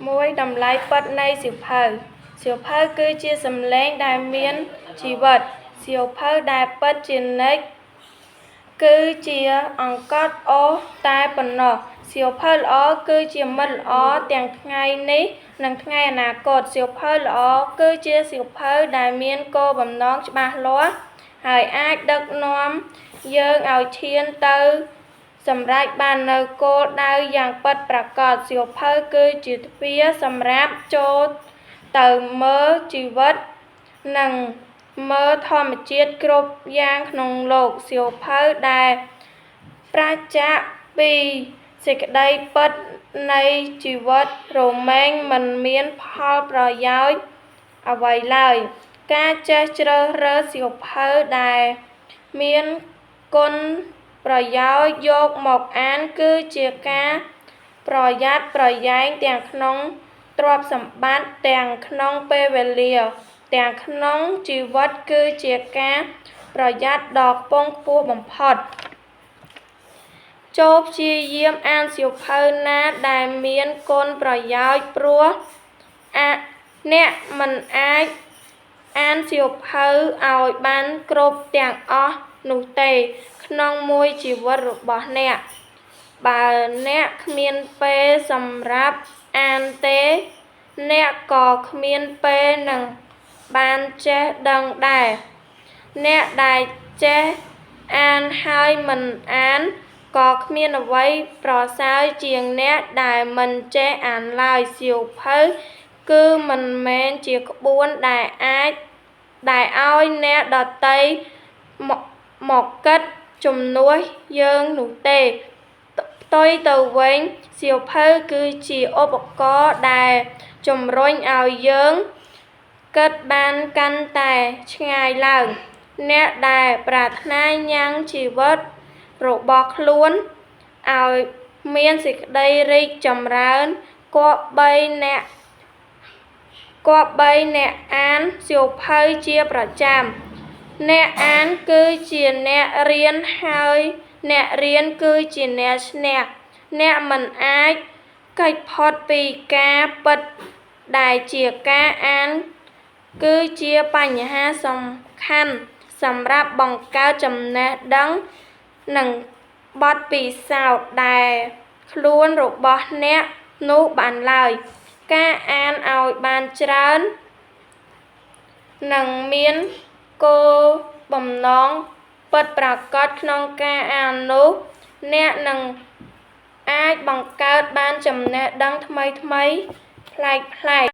មួយតម្លៃពិតនៃសៀវភៅសៀវភៅគឺជាសំឡេងដែលមានជីវិតសៀវភៅដែលពិតជានិច្ចគឺជាអង្កត់អូសតែប៉ុណ្ណោះសៀវភៅល្អគឺជាមិត្តល្អទាំងថ្ងៃនេះនិងថ្ងៃអនាគតសៀវភៅល្អគឺជាសៀវភៅដែលមានគោលបំណងច្បាស់លាស់ហើយអាចដឹកនាំយើងឲ្យឈានទៅសម្រេចបាននូវគោលដៅយ៉ាងពិតប្រាកដសៀវភៅគឺជាទ្វារសម្រាប់ចូលទៅមើលជីវិតនិងមើលធម្មជាតិគ្រប់យ៉ាងក្នុងលោកសៀវភៅដែលប្រាជ្ញាពីសេចក្តីពិតនៃជីវិតរមែងមិនមានផលប្រយោជន៍អ្វីឡើយការចេះជ្រើសរើសសៀវភៅដែលមានគុណប្រយោជន៍យកមកអានគឺជាការប្រយ័ត្នប្រយែងទាំងក្នុងទ្រព្យសម្បត្តិទាំងក្នុងពេលវេលាទាំងក្នុងជីវិតគឺជាការប្រយ័ត្នដ៏ខ្ពង់ខ្ពស់បំផុតចូលព្យាយាមអានសៀវភៅណាដែលមានគុណប្រយោជន៍ព្រោះអ្នកមិនអាចអានសៀវភៅឲ្យបានគ្រប់ទាំងអស់នោះទេក្នុងមួយជីវិតរបស់អ្នកបើអ្នកគ្មានពេលសម្រាប់អានទេអ្នកក៏គ្មានពេលនឹងបានចេះដឹងដែរអ្នកដែលចេះអានហើយមិនអានក៏គ្មានអ្វីប្រសើរជាងអ្នកដែលមិនចេះអានឡើយសៀវភៅគឺមិនមែនជាក្បួនដែលឲ្យអ្នកដទៃមកគិតជំនួសយើងនោះទេផ្ទុយទៅវិញសៀវភៅគឺជាឧបករណ៍ដែលជំរុញឲ្យយើងគិតបានកាន់តែឆ្ងាយឡើងអ្នកដែលប្រាថ្នាញ៉ាំងជីវិតរបស់ខ្លួនឲ្យមានសេចក្តីរីកចម្រើនគប្បីអ្នកអានសៀវភៅជាប្រចាំអ្នកអានគឺជាអ្នករៀនហើយអ្នករៀនគឺជាអ្នកឈ្នះអ្នកមិនអាចគេចផុតពីការពិតដែលជាការអានគឺជាបញ្ហាសំខាន់សម្រាប់បង្កើតចំណេះដឹងនិងបទពិសោធន៍ដែលខ្លួនរបស់អ្នកនោះបានឡើយការអានឲ្យបានច្រើននិងមានគោលបំណងពិតប្រាកដក្នុងការអាននោះអ្នកនឹងអាចបង្កើតបានចំណេះដឹងថ្មីប្លែក